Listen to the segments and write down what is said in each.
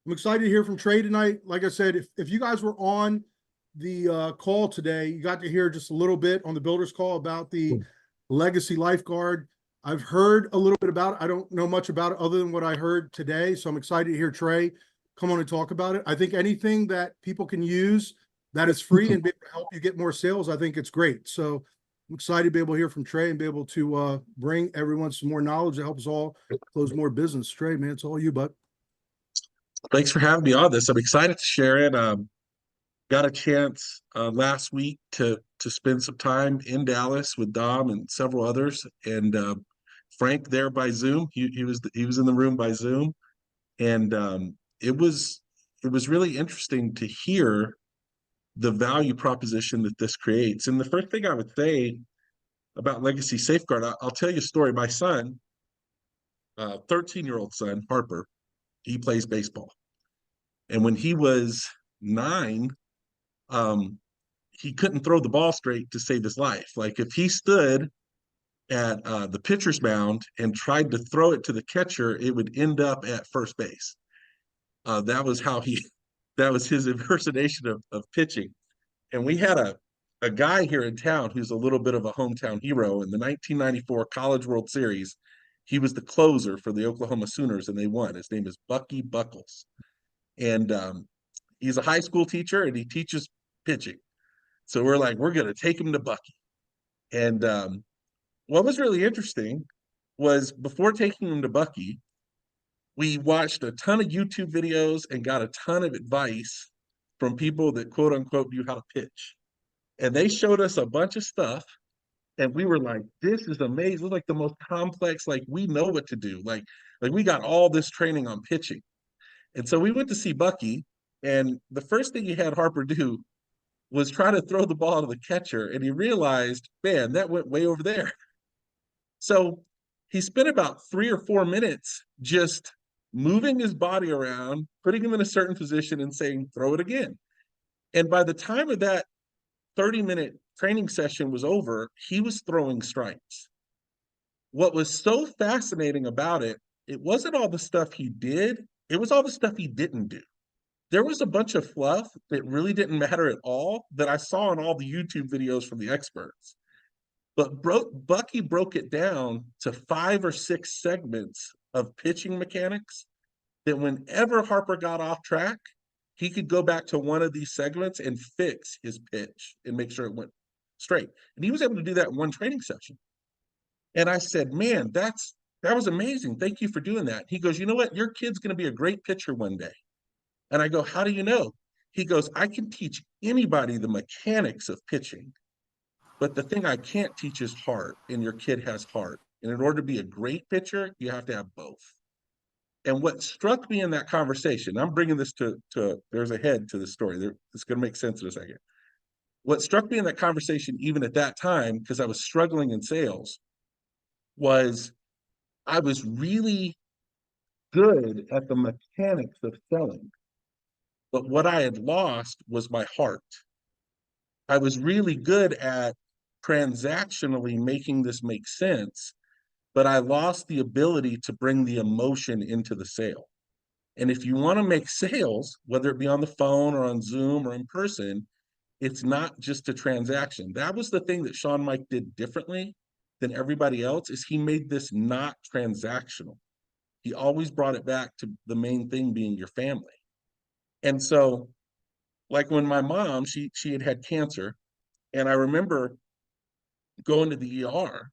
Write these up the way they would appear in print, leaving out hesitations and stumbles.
I'm excited to hear from Trey tonight. Like I said, if you guys were on the call today, you got to hear just a little bit on the builders call about the legacy lifeguard. I've heard a little bit about it. I don't know much about it other than what I heard today. So I'm excited to hear Trey come on and talk about it. I think anything that people can use that is free and be able to help you get more sales, I think it's great. So I'm excited to be able to hear from Trey and be able to bring everyone some more knowledge that helps all close more business. Trey, man, it's all you, bud. Thanks for having me on this. I'm excited to share it. Got a chance last week to spend some time in Dallas with Dom and several others, and Frank there by Zoom. He was in the room by Zoom, and it was really interesting to hear the value proposition that this creates. And the first thing I would say about Legacy Safeguard, I'll tell you a story. My son, 13-year-old son Harper, he plays baseball. And when he was 9, um, he couldn't throw the ball straight to save his life. Like if he stood at the pitcher's mound and tried to throw it to the catcher, it would end up at first base. That was how he, that was his impersonation of pitching. And we had a guy here in town who's a little bit of a hometown hero in the 1994 College World Series. He was the closer for the Oklahoma Sooners, and they won. His name is Bucky Buckles, and he's a high school teacher and he teaches pitching. So we're like, we're going to take him to Bucky. And what was really interesting was before taking him to Bucky, we watched a ton of YouTube videos and got a ton of advice from people that quote unquote knew how to pitch. And they showed us a bunch of stuff. And we were like, this is amazing. It was like the most complex, like we know what to do. Like we got all this training on pitching. And so we went to see Bucky, and the first thing he had Harper do was try to throw the ball to the catcher, and he realized, man, that went way over there. So he spent about 3 or 4 minutes just moving his body around, putting him in a certain position, and saying, throw it again. And by the time of that 30-minute training session was over, he was throwing strikes. What was so fascinating about it, it wasn't all the stuff he did, it was all the stuff he didn't do. There was a bunch of fluff that really didn't matter at all that I saw in all the YouTube videos from the experts. But Bucky broke it down to 5 or 6 segments of pitching mechanics that whenever Harper got off track, he could go back to one of these segments and fix his pitch and make sure it went straight. And he was able to do that in one training session. And I said, man, that was amazing. Thank you for doing that. He goes, you know what? Your kid's going to be a great pitcher one day. And I go, how do you know? He goes, I can teach anybody the mechanics of pitching, but the thing I can't teach is heart, and your kid has heart. And in order to be a great pitcher, you have to have both. And what struck me in that conversation, I'm bringing this to there's a head to the story. It's going to make sense in a second. What struck me in that conversation, even at that time, because I was struggling in sales, was I was really good at the mechanics of selling. But what I had lost was my heart. I was really good at transactionally making this make sense, but I lost the ability to bring the emotion into the sale. And if you want to make sales, whether it be on the phone or on Zoom or in person, it's not just a transaction. That was the thing that Sean Mike did differently than everybody else, is he made this not transactional. He always brought it back to the main thing being your family. And so, like when my mom, she had cancer, and I remember going to the ER,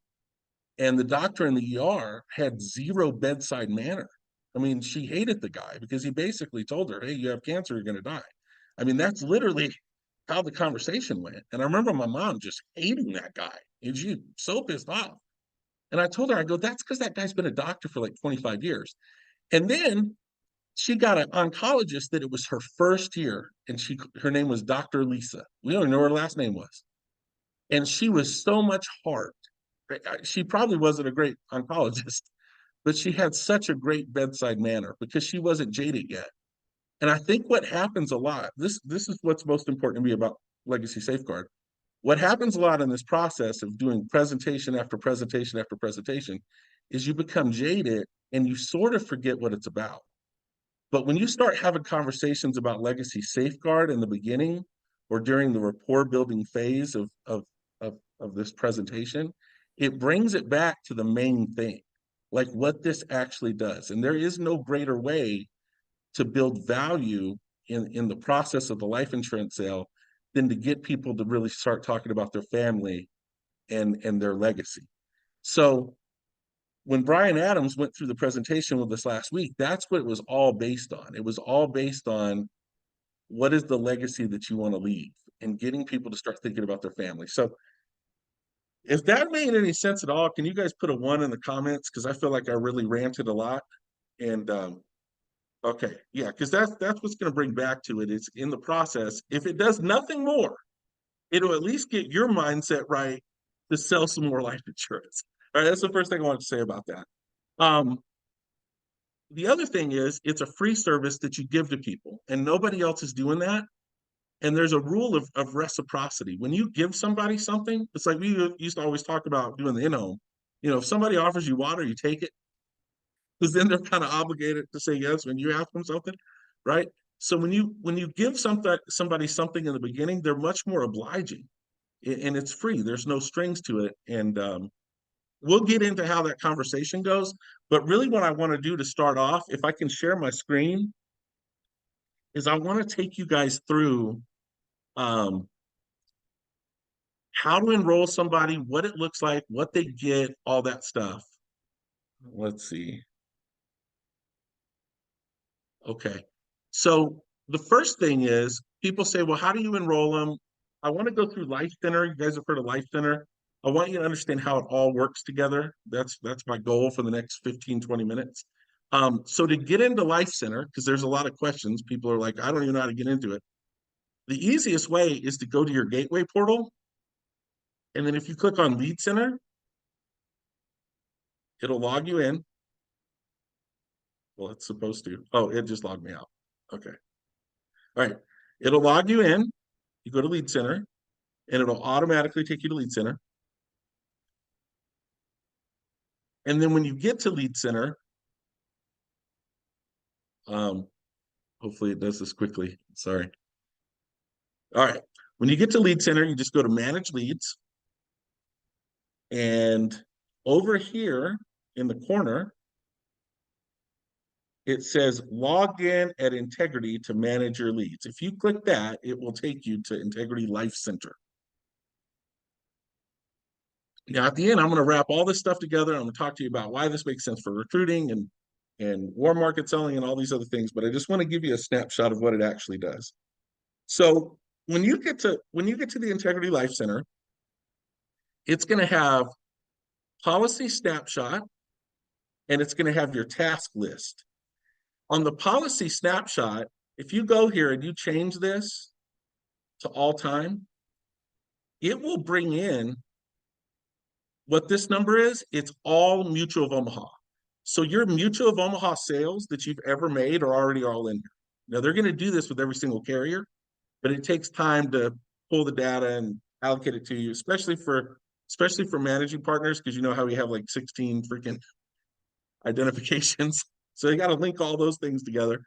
and the doctor in the ER had zero bedside manner. I mean, she hated the guy because he basically told her, hey, you have cancer, you're going to die. I mean, that's literally how the conversation went. And I remember my mom just hating that guy. And she was so pissed off. And I told her, I go, that's because that guy's been a doctor for like 25 years. And then she got an oncologist that it was her first year, and her name was Dr. Lisa. We don't even know what her last name was. And she was so much heart. She probably wasn't a great oncologist, but she had such a great bedside manner because she wasn't jaded yet. And I think what happens a lot, this is what's most important to me about Legacy Safeguard. What happens a lot in this process of doing presentation after presentation after presentation is you become jaded and you sort of forget what it's about. But when you start having conversations about legacy safeguard in the beginning or during the rapport building phase of this presentation, it brings it back to the main thing, like what this actually does. And there is no greater way to build value in the process of the life insurance sale than to get people to really start talking about their family and their legacy. So when Brian Adams went through the presentation with us last week, that's what it was all based on. It was all based on what is the legacy that you want to leave and getting people to start thinking about their family. So if that made any sense at all, can you guys put a 1 in the comments? Because I feel like I really ranted a lot. And okay, yeah, because that's what's going to bring back to it is in the process. If it does nothing more, it'll at least get your mindset right to sell some more life insurance. All right, that's the first thing I want to say about that. The other thing is it's a free service that you give to people, and nobody else is doing that. And there's a rule of reciprocity. When you give somebody something, it's like we used to always talk about doing the in-home. You know, if somebody offers you water, you take it, because then they're kind of obligated to say yes when you ask them something, right? So when you give somebody something in the beginning, they're much more obliging, and it's free. There's no strings to it, and we'll get into how that conversation goes. But really, what I want to do to start off, if I can share my screen, is I want to take you guys through how to enroll somebody, what it looks like, what they get, all that stuff. Let's see. Okay. So the first thing is people say, well, how do you enroll them? I want to go through Life Center. You guys have heard of Life Center. I want you to understand how it all works together. That's my goal for the next 15, 20 minutes. So to get into Life Center, because there's a lot of questions, people are like, I don't even know how to get into it. The easiest way is to go to your gateway portal. And then if you click on Lead Center, it'll log you in. Well, it's supposed to. Oh, it just logged me out. Okay. All right. It'll log you in. You go to Lead Center, and it'll automatically take you to Lead Center. And then when you get to Lead Center, hopefully it does this quickly. Sorry. All right. When you get to Lead Center, you just go to Manage Leads. And over here in the corner, it says log in at Integrity to manage your leads. If you click that, it will take you to Integrity Life Center. Now, at the end, I'm going to wrap all this stuff together. I'm going to talk to you about why this makes sense for recruiting and warm market selling and all these other things. But I just want to give you a snapshot of what it actually does. So when you get to the Integrity Life Center, it's going to have policy snapshot, and it's going to have your task list. On the policy snapshot, if you go here and you change this to all time, it will bring in what this number is. It's all Mutual of Omaha. So your Mutual of Omaha sales that you've ever made are already all in here. Now they're going to do this with every single carrier, but it takes time to pull the data and allocate it to you, especially for managing partners, because you know how we have like 16 freaking identifications. So they got to link all those things together.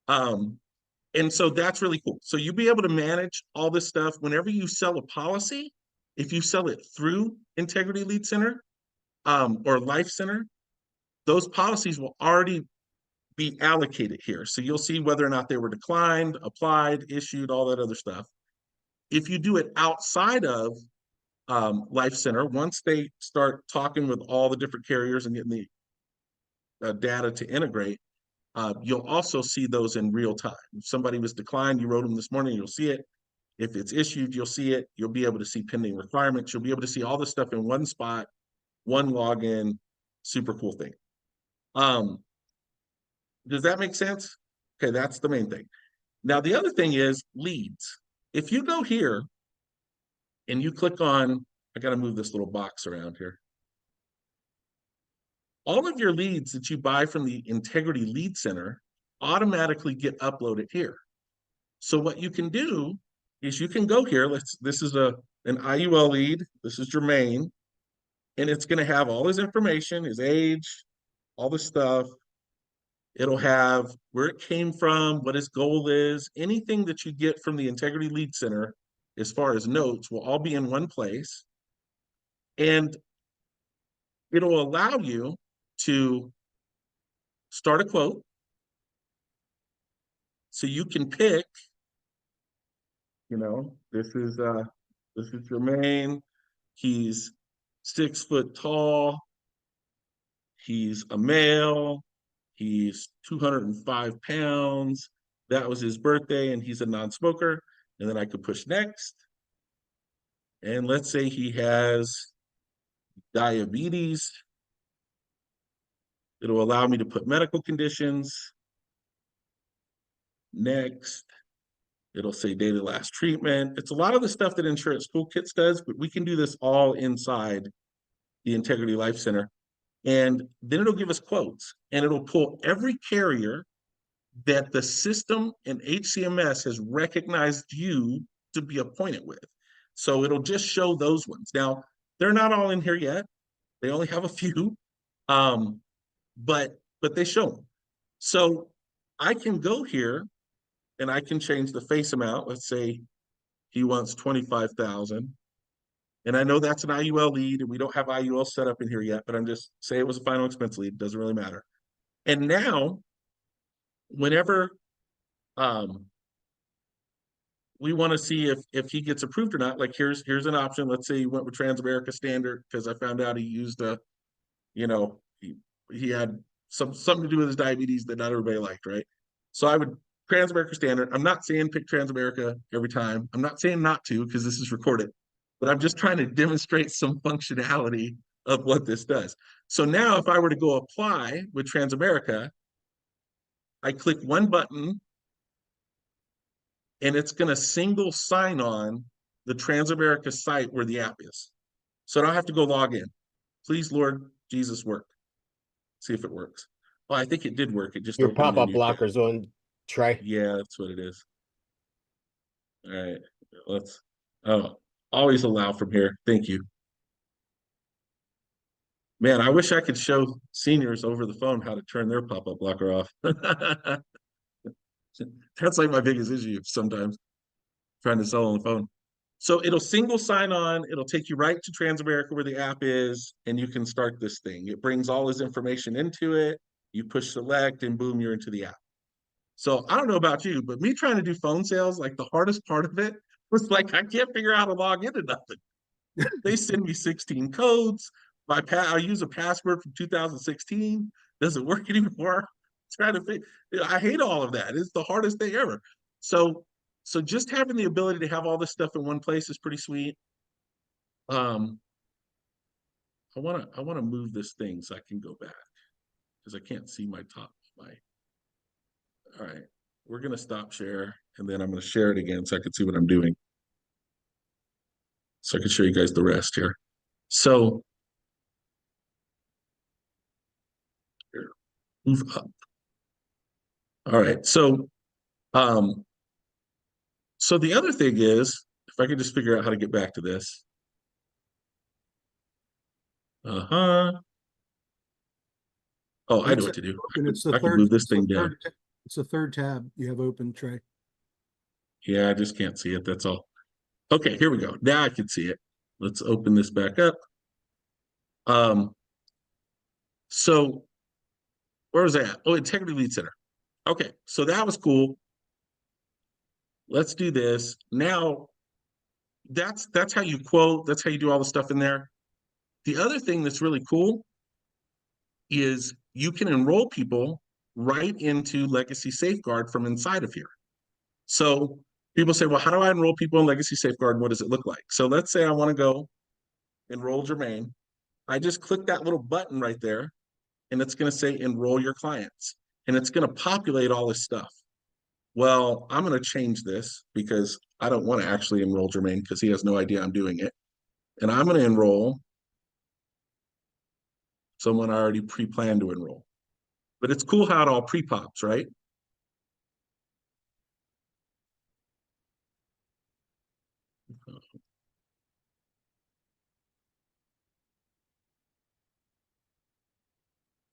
And so that's really cool. So you'll be able to manage all this stuff whenever you sell a policy. If you sell it through Integrity Lead Center or Life Center, those policies will already be allocated here. So you'll see whether or not they were declined, applied, issued, all that other stuff. If you do it outside of Life Center, once they start talking with all the different carriers and getting the data to integrate, you'll also see those in real time. If somebody was declined, you wrote them this morning, you'll see it. If it's issued, you'll see it. You'll be able to see pending requirements. You'll be able to see all this stuff in one spot, one login. Super cool thing. Does that make sense? Okay, that's the main thing. Now, the other thing is leads. If you go here and you click on, I got to move this little box around here. All of your leads that you buy from the Integrity Lead Center automatically get uploaded here. So what you can do is you can go here. This is an IUL lead. This is Jermaine. And it's going to have all his information, his age, all this stuff. It'll have where it came from, what his goal is, anything that you get from the Integrity Lead Center as far as notes will all be in one place. And it'll allow you to start a quote. So you can pick, this is Jermaine. He's 6 foot tall. He's a male. He's 205 pounds. That was his birthday, and he's a non-smoker. And then I could push next. And let's say he has diabetes. It'll allow me to put medical conditions. Next. It'll say daily last treatment. It's a lot of the stuff that Insurance Toolkits does, but we can do this all inside the Integrity Life Center. And then it'll give us quotes, and it'll pull every carrier that the system and HCMS has recognized you to be appointed with. So it'll just show those ones. Now, they're not all in here yet. They only have a few, but they show them. So I can go here and I can change the face amount. Let's say he wants 25,000. And I know that's an IUL lead, and we don't have IUL set up in here yet, but I'm just saying it was a final expense lead. It doesn't really matter. And now, whenever we want to see if he gets approved or not, like here's an option. Let's say he went with Transamerica Standard because I found out he used he had something to do with his diabetes that not everybody liked, right? So I would Transamerica Standard. I'm not saying pick Transamerica every time. I'm not saying not to because this is recorded, but I'm just trying to demonstrate some functionality of what this does. So now if I were to go apply with Transamerica, I click one button and it's going to single sign on the Transamerica site where the app is. So I don't have to go log in. Please, Lord Jesus, work. See if it works. Well, I think it did work. It just Your opened a pop-up new tab. blockers on, Trey. Yeah, that's what it is. All right, let's always allow from here. Thank you. Man, I wish I could show seniors over the phone how to turn their pop-up blocker off. That's like my biggest issue sometimes, trying to sell on the phone. So it'll single sign on, it'll take you right to Transamerica where the app is, and you can start this thing. It brings all his information into it. You push select, and boom, you're into the app. So I don't know about you, but me trying to do phone sales, like the hardest part of it was like, I can't figure out how to log into nothing. They send me 16 codes. I use a password from 2016. Doesn't work anymore. Trying to think. I hate all of that. It's the hardest thing ever. So just having the ability to have all this stuff in one place is pretty sweet. I wanna move this thing so I can go back because I can't see my top. All right, we're gonna stop share and then I'm gonna share it again so I can see what I'm doing. So I can show you guys the rest here. So here, move up. All right, so the other thing is, if I could just figure out how to get back to this. Oh, I know what to do. It's the I could third. move this thing down. It's the third tab you have open, Trey. Yeah, I just can't see it. That's all. Okay, here we go. Now I can see it. Let's open this back up. So where was that? Oh, Integrity Lead Center. Okay, so that was cool. Let's do this. Now, that's how you quote, that's how you do all the stuff in there. The other thing that's really cool is you can enroll people right into Legacy Safeguard from inside of here. So people say, well, how do I enroll people in Legacy Safeguard? What does it look like? So let's say I want to go enroll Jermaine. I just click that little button right there, and it's going to say enroll your clients, and it's going to populate all this stuff. Well, I'm going to change this because I don't want to actually enroll Jermaine because he has no idea I'm doing it. And I'm going to enroll someone I already pre-planned to enroll. But it's cool how it all pre-pops, right?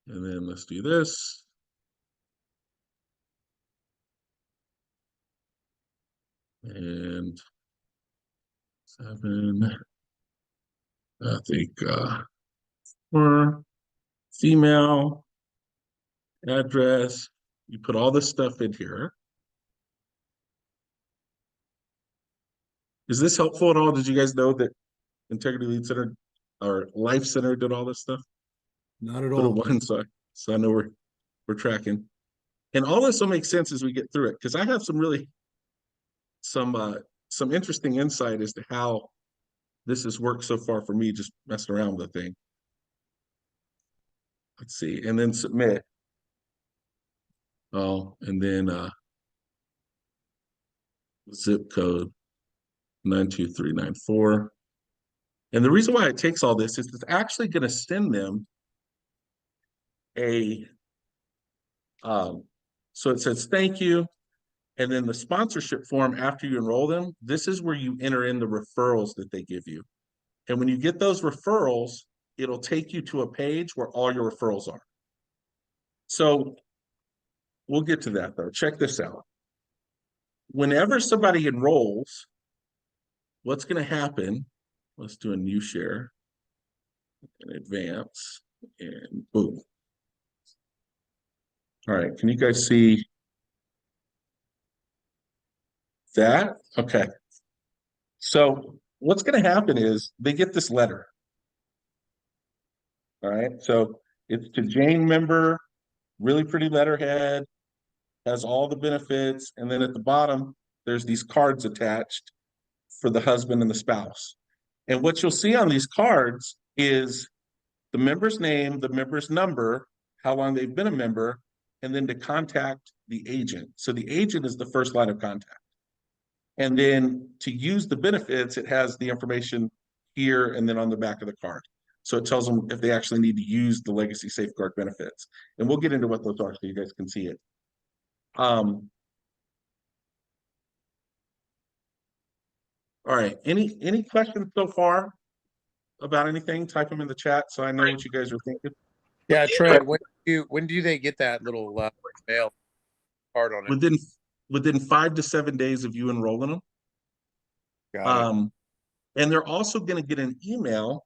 And then let's do this. and 7, I think, for female address, you put all this stuff in here. Is this helpful at all? Did you guys know that Integrity Lead Center or Life Center did all this stuff? Not at Put it all. one, so I know we're tracking. And all this will make sense as we get through it, because I have some interesting insight as to how this has worked so far for me, just messing around with the thing. Let's see, and then submit. Oh, and then zip code 92394. And the reason why it takes all this is it's actually going to send them a so it says thank you, and then the sponsorship form after you enroll them, this is where you enter in the referrals that they give you. And when you get those referrals, it'll take you to a page where all your referrals are. So we'll get to that though. Check this out. Whenever somebody enrolls, what's going to happen? Let's do a new share and advance, and boom. All right, can you guys see that? Okay. So what's going to happen is they get this letter. All right, so it's to Jane member, really pretty letterhead, has all the benefits, and then at the bottom, there's these cards attached for the husband and the spouse. And what you'll see on these cards is the member's name, the member's number, how long they've been a member, and then to contact the agent. So the agent is the first line of contact. And then to use the benefits, it has the information here and then on the back of the card. So it tells them if they actually need to use the Legacy Safeguard benefits. And we'll get into what those are so you guys can see it. All right, any questions so far about anything? Type them in the chat so I know what you guys are thinking. Yeah, Trey, when do they get that little mail card on it? Within 5 to 7 days of you enrolling them. Got it. And they're also going to get an email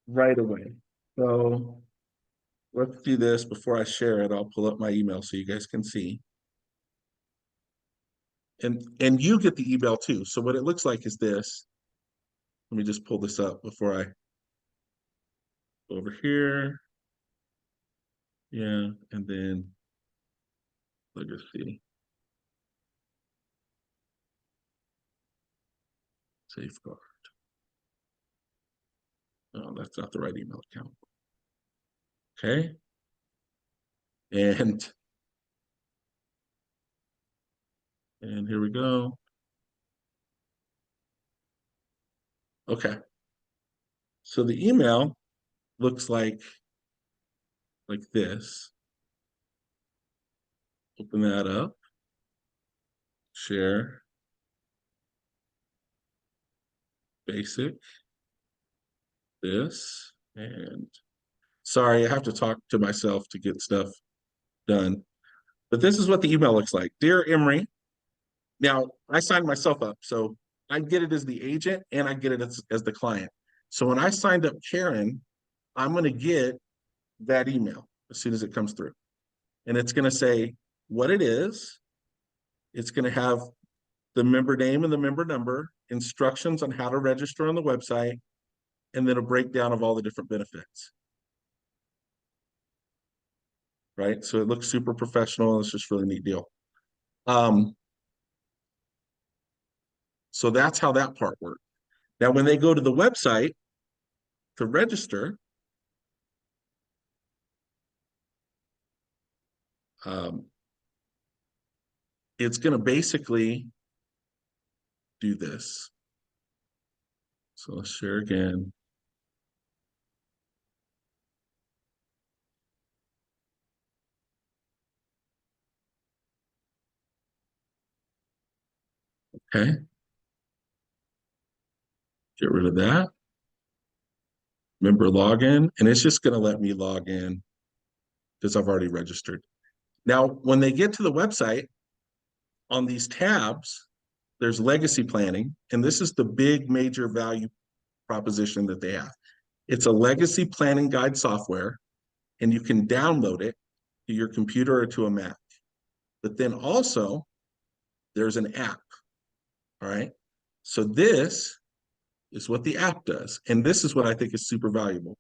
right away. So let's do this before I share it. I'll pull up my email so you guys can see. And you get the email too. So what it looks like is this. Let me just pull this up before I go over here. Yeah, and then Legacy Safeguard. Oh, that's not the right email account. Okay. And here we go. Okay. So the email looks like this. Open that up. Share. Basic. This. And sorry, I have to talk to myself to get stuff done. But this is what the email looks like. Dear Emery, now I signed myself up, so I get it as the agent and I get it as the client. So when I signed up Karen, I'm going to get that email as soon as it comes through. And it's going to say what it is. It's going to have the member name and the member number, instructions on how to register on the website, and then a breakdown of all the different benefits. Right? So it looks super professional. It's just a really neat deal. So that's how that part works. Now, when they go to the website to register, it's going to basically do this. So let's share again. Okay. Get rid of that. Member login, and it's just going to let me log in because I've already registered. Now, when they get to the website, on these tabs, there's legacy planning, and this is the big major value proposition that they have. It's a legacy planning guide software, and you can download it to your computer or to a Mac. But then also, there's an app. All right. So this is what the app does. And this is what I think is super valuable.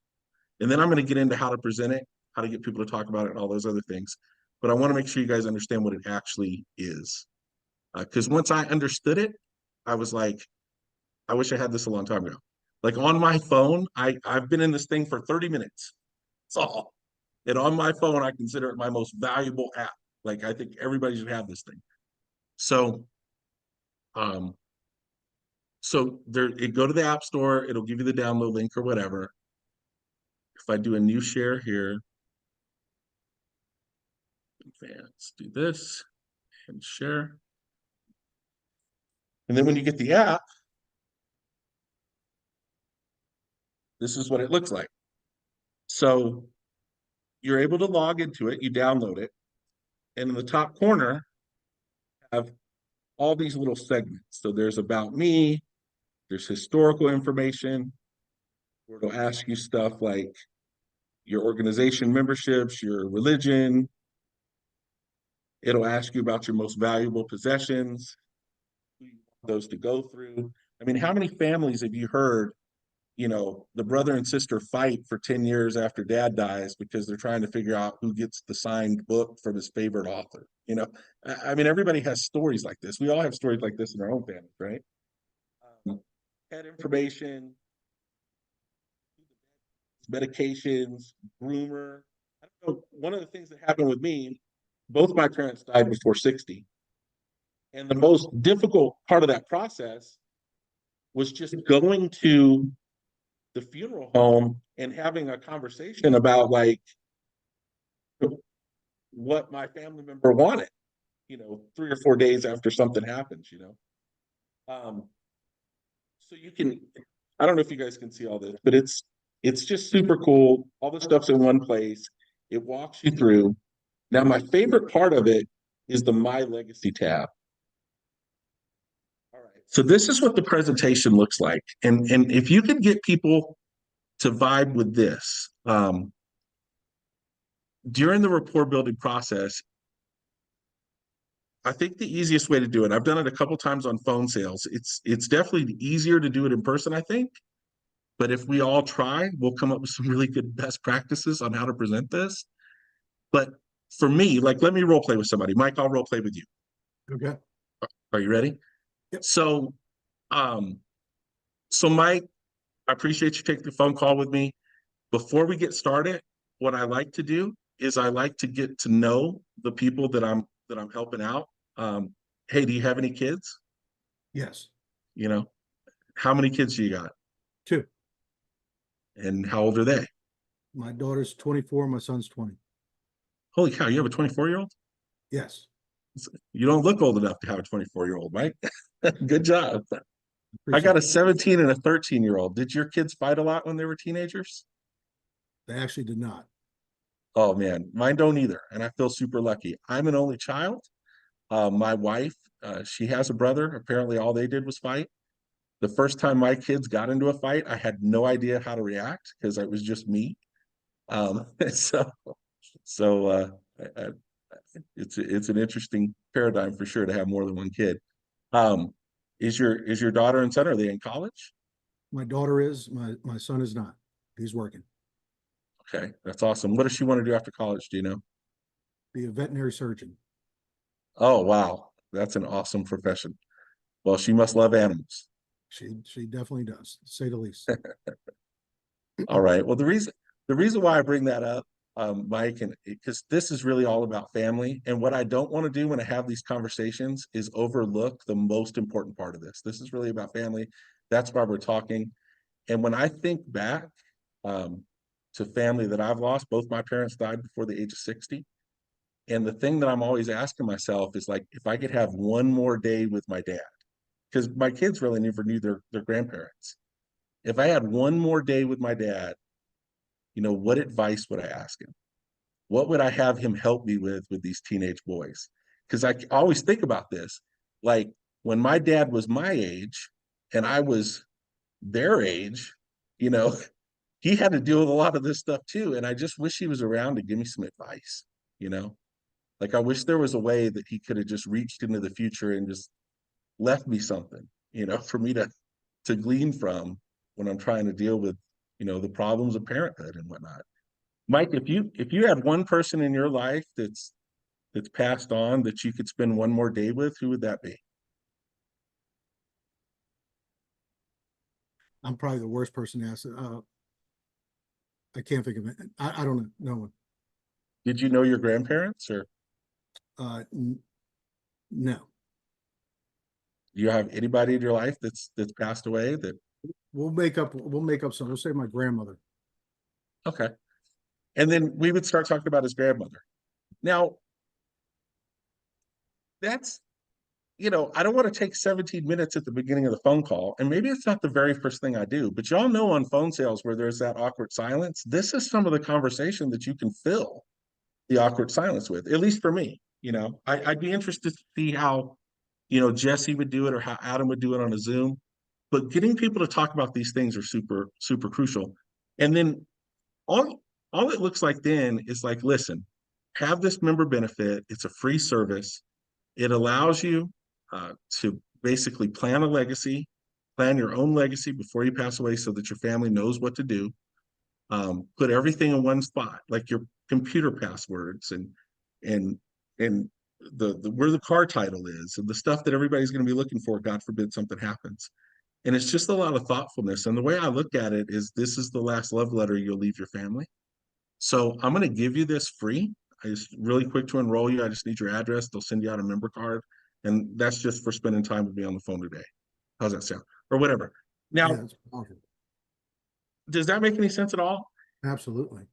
And then I'm going to get into how to present it, how to get people to talk about it, and all those other things. But I want to make sure you guys understand what it actually is. Because once I understood it, I was like, I wish I had this a long time ago. Like on my phone, I've been in this thing for 30 minutes. That's all. And on my phone, I consider it my most valuable app. Like I think everybody should have this thing. So, there, go to the App Store, it'll give you the download link or whatever. If I do a new share here, let's do this and share. And then when you get the app, this is what it looks like. So you're able to log into it, you download it, and in the top corner, have all these little segments. So there's about me, there's historical information, where it'll ask you stuff like your organization memberships, your religion. It'll ask you about your most valuable possessions, those to go through. I mean, how many families have you heard, you know, the brother and sister fight for 10 years after dad dies because they're trying to figure out who gets the signed book from his favorite author? You know, I mean, everybody has stories like this. We all have stories like this in our own families, right? Pet information, medications, groomer. I don't know. One of the things that happened with me, both my parents died before 60. And the most difficult part of that process was just going to the funeral home and having a conversation about like what my family member wanted, you know, 3 or 4 days after something happens, you know. So you can, I don't know if you guys can see all this, but it's just super cool. All the stuff's in one place. It walks you through. Now, my favorite part of it is the My Legacy tab. All right. So this is what the presentation looks like. And if you can get people to vibe with this, during the rapport building process, I think the easiest way to do it, I've done it a couple times on phone sales. It's definitely easier to do it in person, I think. But if we all try, we'll come up with some really good best practices on how to present this. But for me, like, let me role play with somebody. Mike, I'll role play with you. Okay. Are you ready? Yep. So Mike, I appreciate you taking the phone call with me. Before we get started, what I like to do is I like to get to know the people that I'm helping out. Hey, do you have any kids? Yes. You know, how many kids do you got? 2. And how old are they? My daughter's 24, my son's 20. Holy cow, you have a 24-year-old? Yes. You don't look old enough to have a 24-year-old, Mike. Good job. I Appreciate got a it. 17 and a 13-year-old. Did your kids fight a lot when they were teenagers? They actually did not. Oh man, mine don't either. And I feel super lucky. I'm an only child. My wife, she has a brother. Apparently all they did was fight. The first time my kids got into a fight, I had no idea how to react because it was just me. So it's an interesting paradigm for sure to have more than one kid. Is your daughter and son, are they in college? My daughter is, my son is not. He's working. Okay, that's awesome. What does she want to do after college? Do you know? Be a veterinary surgeon. Oh, wow. That's an awesome profession. Well, she must love animals. She definitely does, to say the least. All right. Well, the reason why I bring that up, Mike, and because this is really all about family. And what I don't want to do when I have these conversations is overlook the most important part of this. This is really about family. That's why we're talking. And when I think back to family that I've lost, both my parents died before the age of 60. And the thing that I'm always asking myself is like, if I could have one more day with my dad, because my kids really never knew their grandparents. If I had one more day with my dad, you know, what advice would I ask him? What would I have him help me with these teenage boys? Because I always think about this, like when my dad was my age and I was their age, you know, he had to deal with a lot of this stuff too. And I just wish he was around to give me some advice, you know? Like I wish there was a way that he could have just reached into the future and just left me something, you know, for me to glean from when I'm trying to deal with, you know, the problems of parenthood and whatnot. Mike, if you had one person in your life that's passed on that you could spend one more day with, who would that be? I'm probably the worst person to ask. I can't think of it. I don't know. No one. Did you know your grandparents, or No. do you have anybody in your life that's passed away that We'll make up some. We'll say my grandmother. okay. And then we would start talking about his grandmother. Now, that's, you know, I don't want to take 17 minutes at the beginning of the phone call, and maybe it's not the very first thing I do, but y'all know on phone sales where there's that awkward silence, this is some of the conversation that you can fill the awkward silence with, at least for me. You know, I'd be interested to see how, you know, Jesse would do it or how Adam would do it on a Zoom, but getting people to talk about these things are super, super crucial. And then all it looks like then is like, listen, have this member benefit. It's a free service. It allows you to basically plan a legacy, plan your own legacy before you pass away so that your family knows what to do. Put everything in one spot, like your computer passwords and and the where the car title is and the stuff that everybody's going to be looking for, God forbid something happens. And it's just a lot of thoughtfulness. And the way I look at it is this is the last love letter you'll leave your family. So I'm going to give you this free. I just really quick to enroll you. I just need your address. They'll send you out a member card. And that's just for spending time with me on the phone today. How's that sound? Or whatever. Now, Yeah, it's awful. does that make any sense at all? Absolutely.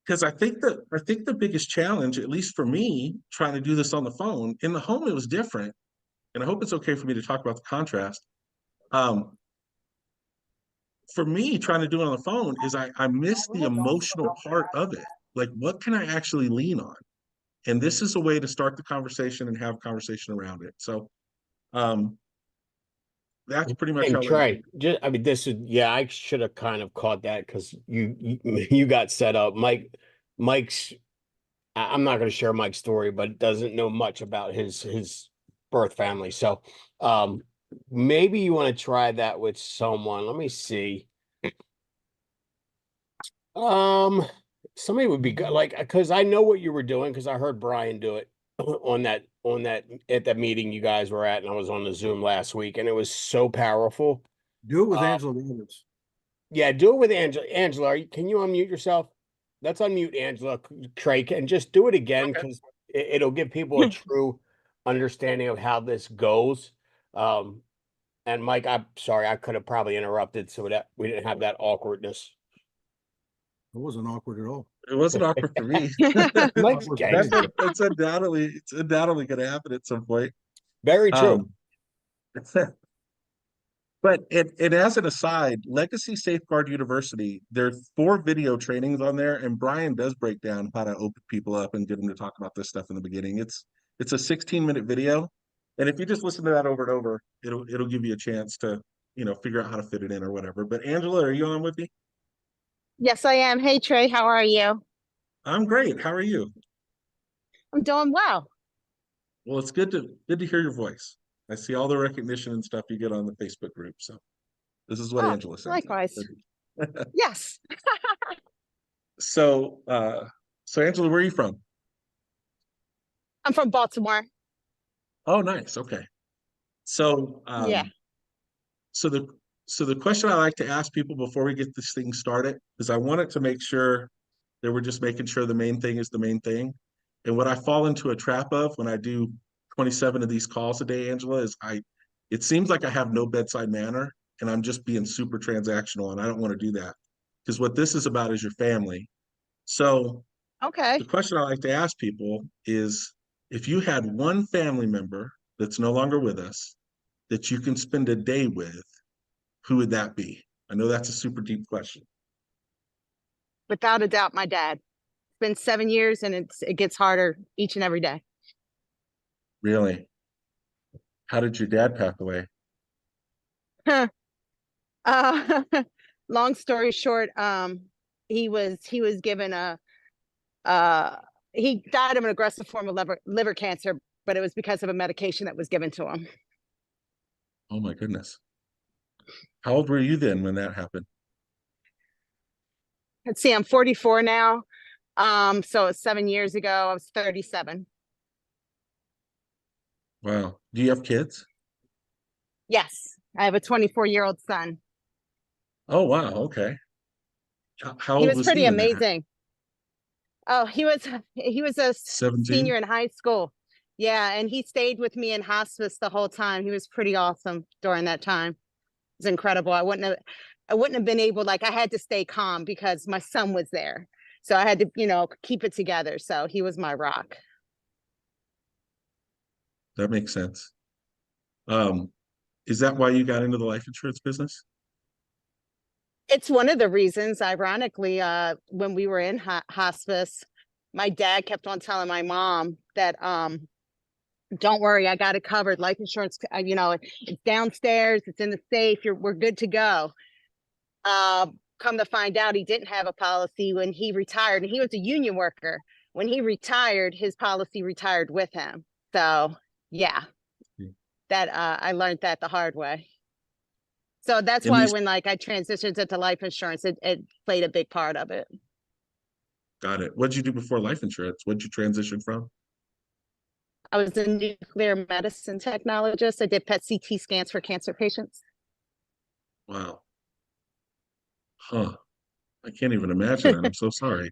Because I think the biggest challenge, at least for me, trying to do this on the phone, in the home it was different. And I hope it's okay for me to talk about the contrast. Um, for me, trying to do it on the phone is I miss the emotional part of it. Like, what can I actually lean on? And this is a way to start the conversation and have a conversation around it. So that's pretty much And how Trey, just I mean, this is yeah, I should have kind of caught that because you got set up. Mike's I'm not going to share Mike's story, but doesn't know much about his birth family. So maybe you want to try that with someone. Let me see. Somebody would be good, like because I know what you were doing because I heard Brian do it on that at that meeting you guys were at, and I was on the Zoom last week, and it was so powerful. Do it with Uh, Angela Roberts. Yeah, do it with Angela. Angela, can you unmute yourself? Let's unmute Angela, Craig, and just do it again Okay. because it'll give people a true understanding of how this goes. And Mike, I'm sorry, I could have probably interrupted so that we didn't have that awkwardness. It wasn't awkward at all. it wasn't awkward for me. Mike's Awkward for me. gangster. It's undoubtedly going to happen at some point. Very true. But it as an aside, Legacy Safeguard University, there's 4 video trainings on there, and Brian does break down how to open people up and get them to talk about this stuff in the beginning. It's a 16-minute video, and if you just listen to that over and over, it'll give you a chance to, you know, figure out how to fit it in or whatever. But Angela, are you on with me? Yes, I am. Hey, Trey, how are you? I'm great. How are you? I'm doing well. Well, it's good to hear your voice. I see all the recognition and stuff you get on the Facebook group. So this is what Oh, Angela says. likewise. Yes. So Angela, where are you from? I'm from Baltimore. Oh, nice. Okay. So Yeah. so the question I like to ask people before we get this thing started is I wanted to make sure that we're just making sure the main thing is the main thing. And what I fall into a trap of when I do 27 of these calls a day, Angela, is it seems like I have no bedside manner and I'm just being super transactional, and I don't want to do that because what this is about is your family. So Okay. the question I like to ask people is if you had one family member that's no longer with us that you can spend a day with, who would that be? I know that's a super deep question. Without a doubt, my dad. It's been 7 years and it gets harder each and every day. Really? How did your dad pass away? Uh, long story short, he was given uh, he died of an aggressive form of liver cancer, but it was because of a medication that was given to him. Oh my goodness. How old were you then when that happened? Let's see, I'm 44 now. So it's 7 years ago, I was 37. Wow. Do you have kids? Yes, I have a 24-year-old son. Oh wow. Okay. How He old was was he pretty when that happened? amazing. Oh, he was a 17? senior in high school. Yeah, and he stayed with me in hospice the whole time. He was pretty awesome during that time. It was incredible. I wouldn't have been able, like, I had to stay calm because my son was there. So I had to, keep it together. So he was my rock. That makes sense. Um, is that why you got into the life insurance business? It's one of the reasons, ironically, when we were in hospice, my dad kept on telling my mom that, don't worry, I got it covered. Life insurance, it's downstairs, it's in the safe. We're good to go. Come to find out, he didn't have a policy when he retired, and he was a union worker. When he retired, his policy retired with him. So yeah, Mm. that I learned that the hard way. So that's And why these when, like, I transitioned into life insurance, it played a big part of it. got it. What'd you do before life insurance? What'd you transition from? I was a nuclear medicine technologist. I did PET CT scans for cancer patients. Wow. Huh. I can't even imagine that. I'm so sorry.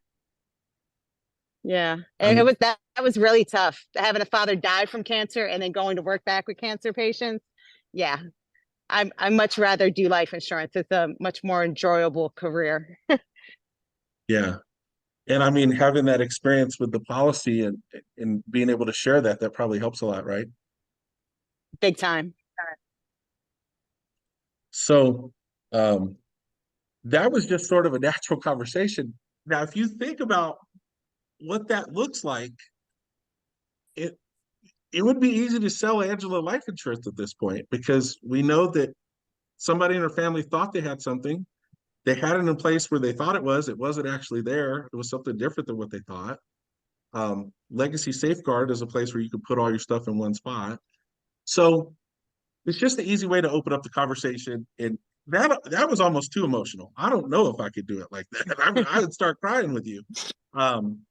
Yeah, I and it was that was really tough, having a father die from cancer and then going to work back with cancer patients. Yeah, I much rather do life insurance. It's a much more enjoyable career. yeah. And I mean, having that experience with the policy and being able to share that, that probably helps a lot, right? Big time. So um that was just sort of a natural conversation. Now, if you think about what that looks like, it it would be easy to sell Angela life insurance at this point because we know that somebody in her family thought they had something. They had it in a place where they thought it wasn't actually there. It was something different than what they thought. Legacy Safeguard is a place where you can put all your stuff in one spot. So it's just an easy way to open up the conversation. And that was almost too emotional. I don't know if I could do it like that. I would start crying with you. Um,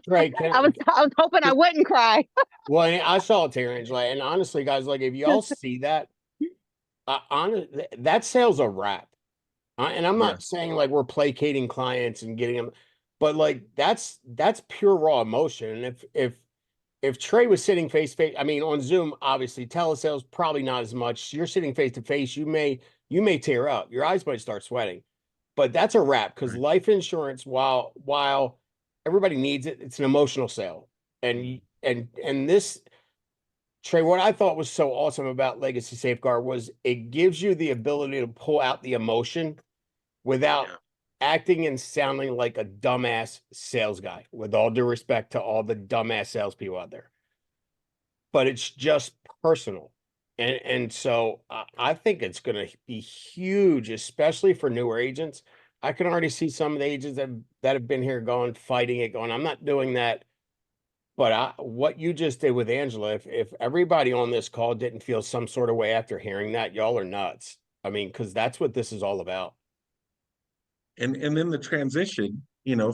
Right. I was hoping I wouldn't cry. Well, and I saw it too, Angela. And honestly, guys, like if y'all see that, that sale's a wrap. And I'm yeah, not saying like we're placating clients and getting them, but like that's pure raw emotion. And if Trey was sitting face to face, I mean, on Zoom, obviously, telesales probably not as much. You're sitting face to face, you may tear up. Your eyes might start sweating. But that's a wrap because right. life insurance, while everybody needs it, it's an emotional sale. And this, Trey, what I thought was so awesome about Legacy Safeguard was it gives you the ability to pull out the emotion without Yeah. acting and sounding like a dumbass sales guy, with all due respect to all the dumbass salespeople out there. But it's just personal. And so I think it's going to be huge, especially for newer agents. I can already see some of the agents that have been here going, fighting it, going, I'm not doing that. But what you just did with Angela, if everybody on this call didn't feel some sort of way after hearing that, y'all are nuts. I mean, because that's what this is all about. And then the transition,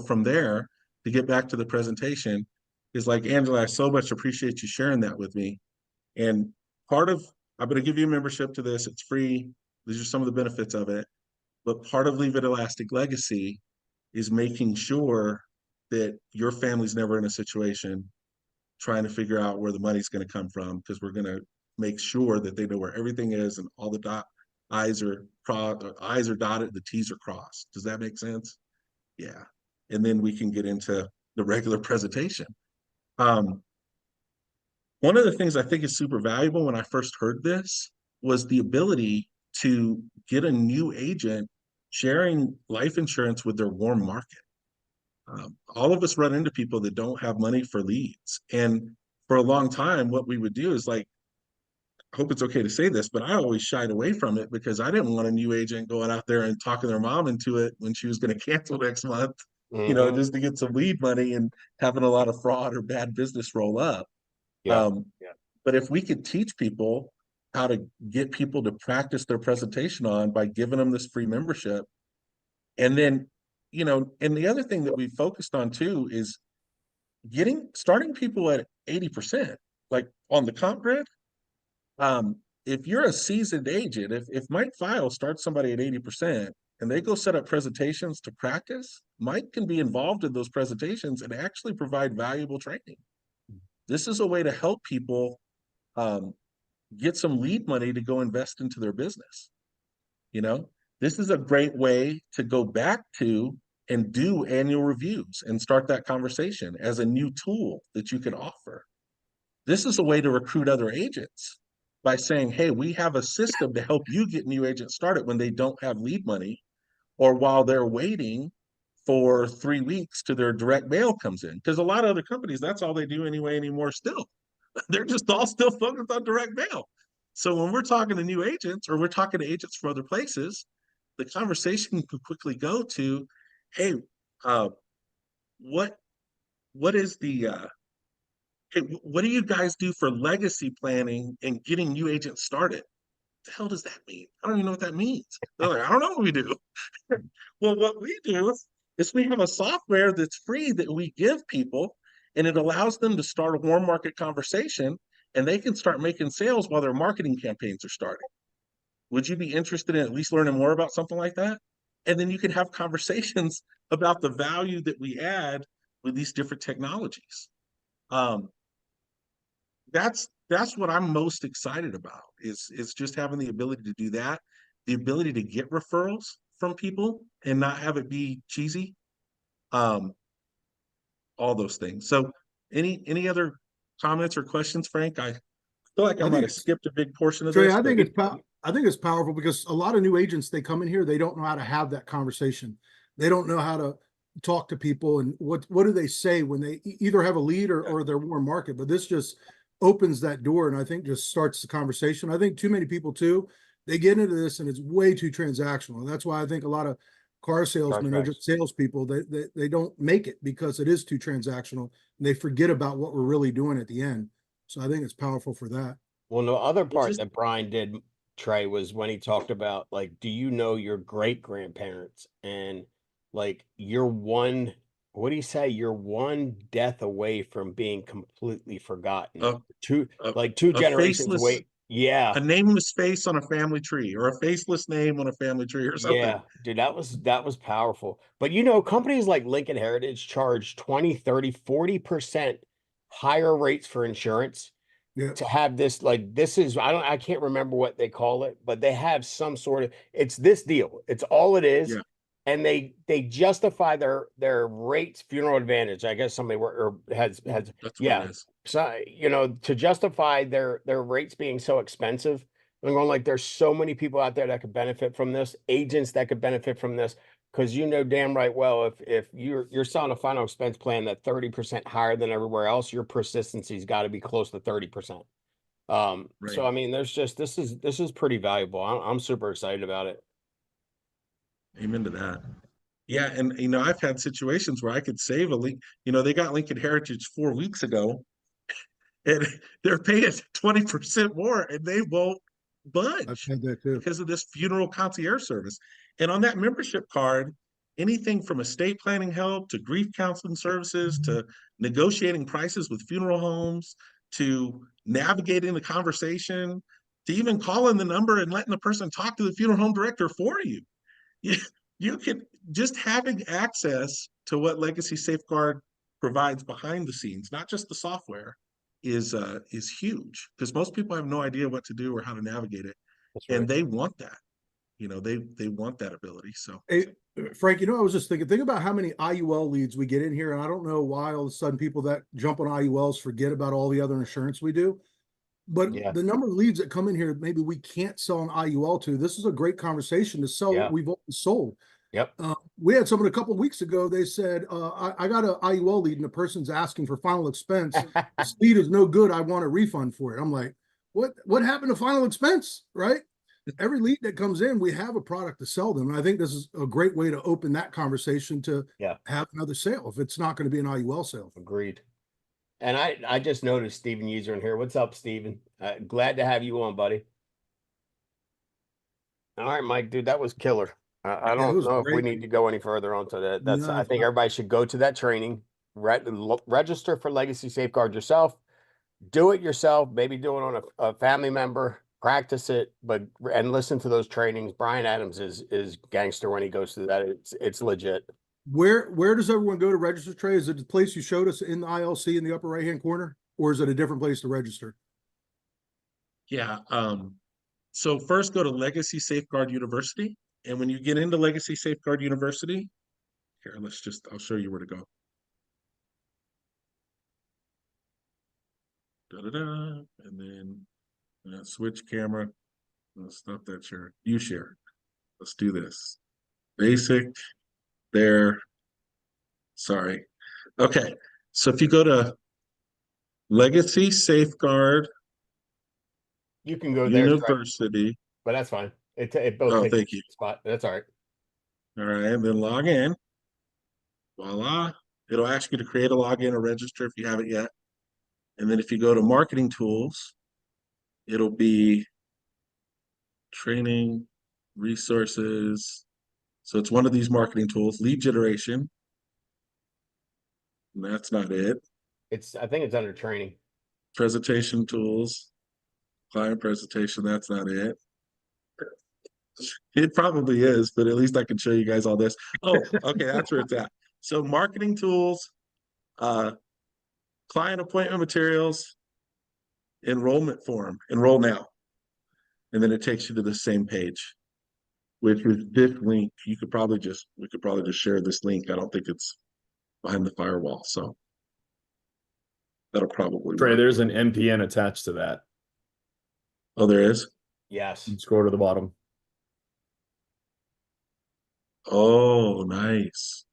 from there to get back to the presentation is like, Angela, I so much appreciate you sharing that with me. And I'm going to give you a membership to this. It's free. These are some of the benefits of it. But part of Leave It Elastic Legacy is making sure that your family's never in a situation trying to figure out where the money's going to come from, because we're going to make sure that they know where everything is and all the I's are dotted, the T's are crossed. Does that make sense? Yeah. And then we can get into the regular presentation. One of the things I think is super valuable when I first heard this was the ability to get a new agent sharing life insurance with their warm market. All of us run into people that don't have money for leads. And for a long time, what we would do is like, hope it's okay to say this, but I always shied away from it because I didn't want a new agent going out there and talking their mom into it when she was going to cancel next month, Mhm. just to get some lead money and having a lot of fraud or bad business roll up. Yeah. Yeah. But if we could teach people how to get people to practice their presentation on by giving them this free membership, and then, and the other thing that we focused on too is starting people at 80%, like on the comp grid. If you're a seasoned agent, if Mike File starts somebody at 80% and they go set up presentations to practice, Mike can be involved in those presentations and actually provide valuable training. This is a way to help people get some lead money to go invest into their business. This is a great way to go back to and do annual reviews and start that conversation as a new tool that you can offer. This is a way to recruit other agents by saying, hey, we have a system to help you get new agents started when they don't have lead money or while they're waiting for 3 weeks till their direct mail comes in. Because a lot of other companies, that's all they do anymore still. They're just all still focused on direct mail. So when we're talking to new agents or we're talking to agents from other places, the conversation could quickly go to, hey, what is the hey, what do you guys do for legacy planning and getting new agents started? What the hell does that mean? I don't even know what that means. They're like, I don't know what we do. Well, what we do is we have a software that's free that we give people, and it allows them to start a warm market conversation, and they can start making sales while their marketing campaigns are starting. Would you be interested in at least learning more about something like that? And then you can have conversations about the value that we add with these different technologies. That's what I'm most excited about is just having the ability to do that, the ability to get referrals from people and not have it be cheesy. All those things. So any other comments or questions, Frank? I feel like I might have skipped a big portion of Trey, this. I think but- I think it's powerful because a lot of new agents, they come in here, they don't know how to have that conversation. They don't know how to talk to people and what do they say when they either have a lead or they're warm market. But this just opens that door and I think just starts the conversation. I think too many people too, they get into this and it's way too transactional. That's why I think a lot of car salesmen are just salespeople. They don't make it because it is too transactional and they forget about what we're really doing at the end. So I think it's powerful for that. Well, the other part just- that Brian did, Trey, was when he talked about like, do you know your great grandparents? And like you're one, what do you say? You're one death away from being completely forgotten. Uh, two uh, two a generations faceless- away. Yeah. a nameless face on a family tree or a faceless name on a family tree or something. Yeah, dude, that was powerful. But companies like Lincoln Heritage charge 20, 30, 40% higher rates for insurance. Yeah. To have this, like, this is, I can't remember what they call it, but they have some sort of, it's this deal. It's all it is. Yeah. And they justify their rates, Funeral Advantage. I guess somebody has, That's what yeah. it is. So, to justify their rates being so expensive. I'm going like, there's so many people out there that could benefit from this, agents that could benefit from this. Cause damn right well, if you're selling a final expense plan that 30% higher than everywhere else, your persistency's got to be close to 30%. Right. So I mean, there's just this is pretty valuable. I'm super excited about it. Amen to that. Yeah, and I've had situations where I could save a link. They got Lincoln Heritage 4 weeks ago, and they're paying 20% more, and they won't I've budge had that too. because of this funeral concierge service. And on that membership card, anything from estate planning help to grief counseling services to negotiating prices with funeral homes to navigating the conversation to even calling the number and letting the person talk to the funeral home director for you. You can just having access to what Legacy Safeguard provides behind the scenes, not just the software, is huge because most people have no idea what to do or how to navigate it, and they want that. They want that ability. So, Hey, Frank, I was just think about how many IUL leads we get in here. And I don't know why all of a sudden people that jump on IULs forget about all the other insurance we do. But Yeah. the number of leads that come in here, maybe we can't sell an IUL to. This is a great conversation to sell Yeah. what we've already sold. Yep. We had someone a couple of weeks ago. They said, I got an IUL lead and the person's asking for final expense. This lead is no good. I want a refund for it. I'm like, what happened to final expense, right? Every lead that comes in, we have a product to sell them. And I think this is a great way to open that conversation to Yeah. have another sale if it's not going to be an IUL sale. Agreed. And I just noticed Steven User in here. What's up, Steven? Glad to have you on, buddy. All right, Mike, dude, that was killer. I it don't was know if we great. need to go any further onto that. That's No, I think everybody should go to that training, register for Legacy Safeguard yourself, do it yourself, maybe do it on a family member, practice it, and listen to those trainings. Brian Adams is gangster when he goes through that. It's legit. Where does everyone go to register, Trey? Is it the place you showed us in the ILC in the upper right-hand corner, or is it a different place to register? Yeah. So first go to Legacy Safeguard University. And when you get into Legacy Safeguard University, here, I'll show you where to go. And then switch camera. Stuff that you share. Let's do this. Basic, there. Sorry. Okay. So if you go to Legacy Safeguard You can go there, University. but that's fine. It both Oh, takes thank the you. spot. That's all right. All right, and then log in. Voila. It'll ask you to create a login or register if you haven't yet. And then if you go to marketing tools, it'll be training, resources. So it's one of these marketing tools, lead generation. And that's not it. I think it's under training. Presentation tools, client presentation, that's not it. It probably is, but at least I can show you guys all this. Oh, okay, that's where it's at. So marketing tools, client appointment materials, enrollment form, enroll now. And then it takes you to the same page, which is this link. We could probably just share this link. I don't think it's behind the firewall, so that'll probably Trey, work. there's an MPN attached to that. Oh, there is? Yes. Scroll to the bottom. Oh, nice.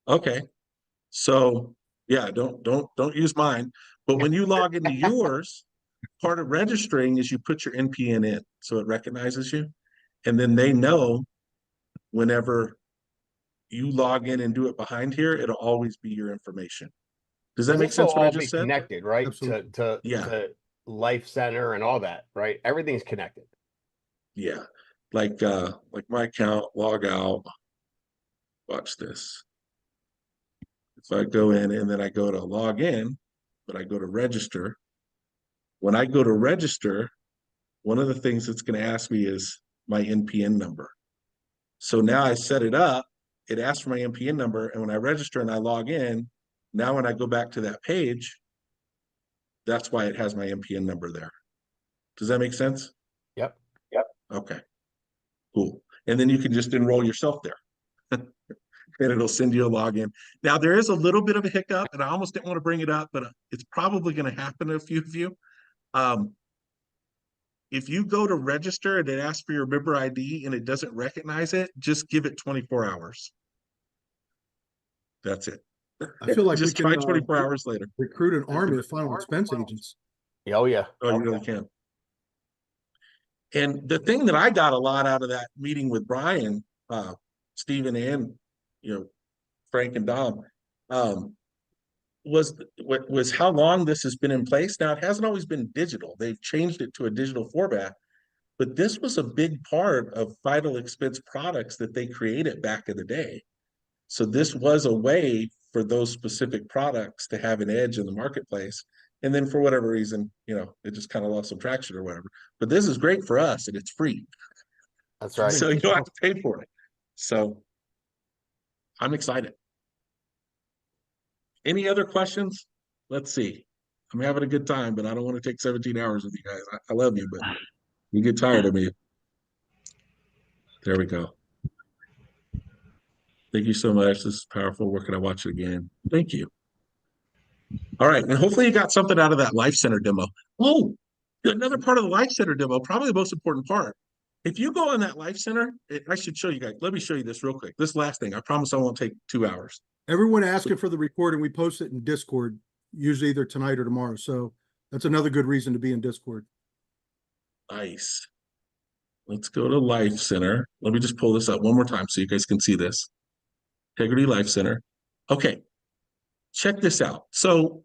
Okay. So yeah, don't use mine. But when you log into yours, part of registering is you put your NPN in, so it recognizes you, and then they know whenever you log in and do it behind here, it'll always be your information. Does that make This will sense what I all just be said? connected, right? Absolutely. Yeah. To Life Center and all that, right? Everything's connected. Yeah. Like my account, log out. Watch this. If I go in and then I go to log in, but I go to register. When I go to register, one of the things it's going to ask me is my NPN number. So now I set it up, it asks for my NPN number, and when I register and I log in, now when I go back to that page, that's why it has my NPN number there. Does that make sense? Yep. Okay, cool. And then you can just enroll yourself there. And it'll send you a login. Now, there is a little bit of a hiccup, and I almost didn't want to bring it up, but it's probably going to happen to a few of you. If you go to register and it asks for your member ID and it doesn't recognize it, just give it 24 hours. That's it. I feel like just we try can 24 hours later. recruit an army of final expense agents. Oh yeah. Oh, you really can. And the thing that I got a lot out of that meeting with Brian, Stephen, and Frank and Dom, was how long this has been in place. Now, it hasn't always been digital. They've changed it to a digital format, but this was a big part of final expense products that they created back in the day. So this was a way for those specific products to have an edge in the marketplace. And then for whatever reason, it just kind of lost some traction or whatever. But this is great for us and it's free. That's right. So you don't have to pay for it. So I'm excited. Any other questions? Let's see. I'm having a good time, but I don't want to take 17 hours with you guys. I love you, but you get tired of me. There we go. Thank you so much. This is powerful. Where can I watch it again? Thank you. All right. And hopefully you got something out of that Life Center demo. Oh, another part of the Life Center demo, probably the most important part. If you go on that Life Center, I should show you guys. Let me show you this real quick. This last thing. I promise I won't take 2 hours. Everyone asking for the recording, we post it in Discord, usually either tonight or tomorrow. So that's another good reason to be in Discord. Nice. Let's go to Life Center. Let me just pull this up one more time so you guys can see this. Integrity Life Center. Okay, check this out. So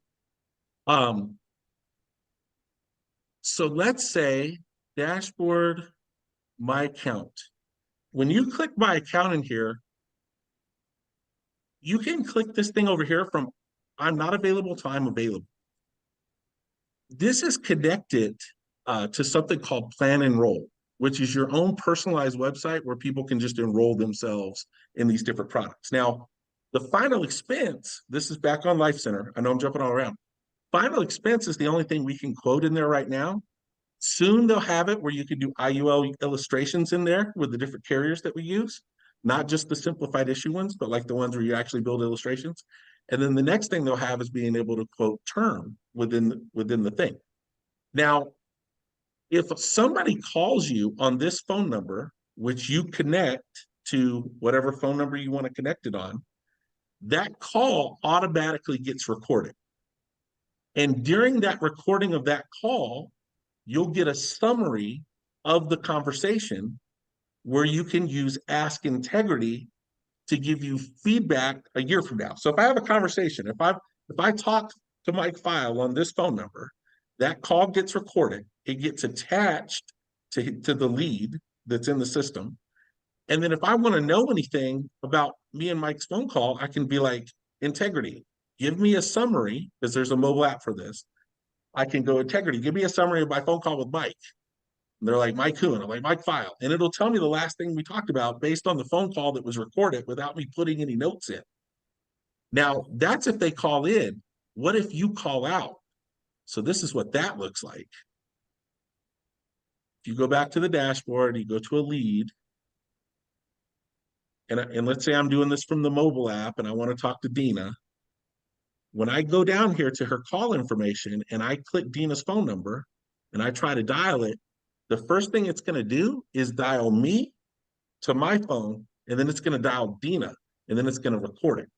let's say dashboard, my account. When you click my account in here, you can click this thing over here from I'm not available to I'm available. This is connected to something called Plan Enroll, which is your own personalized website where people can just enroll themselves in these different products. Now, the final expense, this is back on Life Center. I know I'm jumping all around. Final expense is the only thing we can quote in there right now. Soon they'll have it where you can do IUL illustrations in there with the different carriers that we use, not just the simplified issue ones, but like the ones where you actually build illustrations. And then the next thing they'll have is being able to quote term within the thing. Now, if somebody calls you on this phone number, which you connect to whatever phone number you want to connect it on, that call automatically gets recorded. And during that recording of that call, you'll get a summary of the conversation where you can use Ask Integrity to give you feedback a year from now. So if I have a conversation, if I talk to Mike File on this phone number, that call gets recorded, it gets attached to the lead that's in the system. And then if I want to know anything about me and Mike's phone call, I can be like, Integrity, give me a summary, because there's a mobile app for this. I can go, Integrity, give me a summary of my phone call with Mike. And they're like, Mike who? And I'm like, Mike File. And it'll tell me the last thing we talked about based on the phone call that was recorded without me putting any notes in. Now, that's if they call in. What if you call out? So this is what that looks like. If you go back to the dashboard, you go to a lead, and let's say I'm doing this from the mobile app and I want to talk to Dina. When I go down here to her call information and I click Dina's phone number and I try to dial it, the first thing it's going to do is dial me to my phone, and then it's going to dial Dina, and then it's going to record it.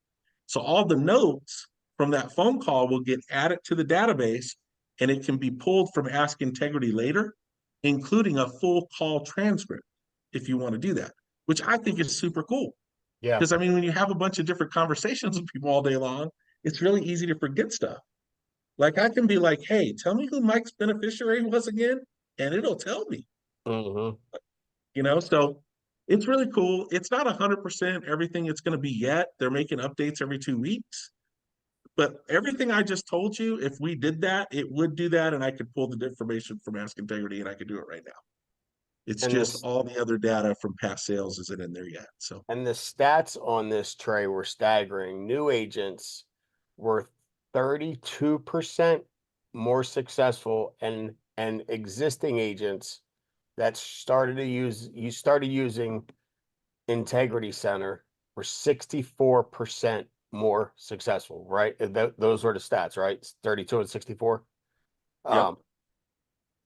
So all the notes from that phone call will get added to the database, and it can be pulled from Ask Integrity later, including a full call transcript if you want to do that, which I think is super cool. Yeah. Because I mean, when you have a bunch of different conversations with people all day long, it's really easy to forget stuff. Like I can be like, hey, tell me who Mike's beneficiary was again, and it'll tell me. Mm-hmm. You know, so it's really cool. It's not 100% everything it's going to be yet. They're making updates every 2 weeks. But everything I just told you, if we did that, it would do that, and I could pull the information from Ask Integrity, and I could do it right now. It's And just this- all the other data from past sales isn't in there yet. So And the stats on this tray were staggering. New agents were 32% more successful, and existing agents that started using Integrity Center were 64% more successful, right? Those were the stats, right? It's 32 and 64. Yep.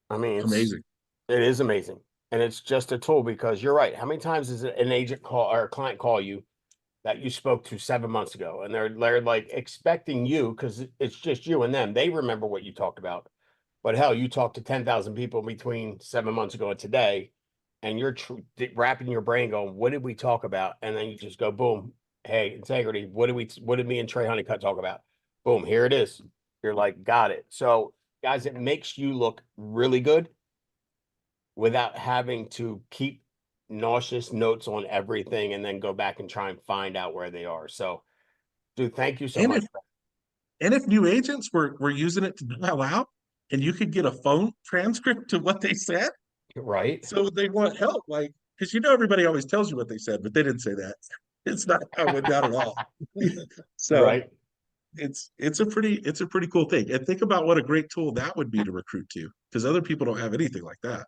I mean, amazing. it is amazing. And it's just a tool, because you're right. How many times does an agent call or a client call you that you spoke to 7 months ago, and they're like expecting you, because it's just you and them. They remember what you talked about. But hell, you talked to 10,000 people between 7 months ago and today, and you're wrapping your brain going, what did we talk about? And then you just go, boom, hey, Integrity, what did me and Trey Honeycutt talk about? Boom, here it is. You're like, got it. So guys, it makes you look really good without having to keep nauseous notes on everything and then go back and try and find out where they are. So, dude, thank you so And much. if new agents were using it to dial out, and you could get a phone transcript to what they said, Right? so they want help, like, because everybody always tells you what they said, but they didn't say that. It's not how it went down at all. So Right. it's a pretty cool thing. And think about what a great tool that would be to recruit to, because other people don't have anything like that.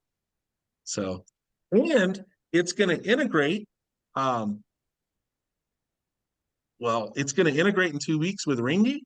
So, and it's going to integrate. It's going to integrate in 2 weeks with Ringy.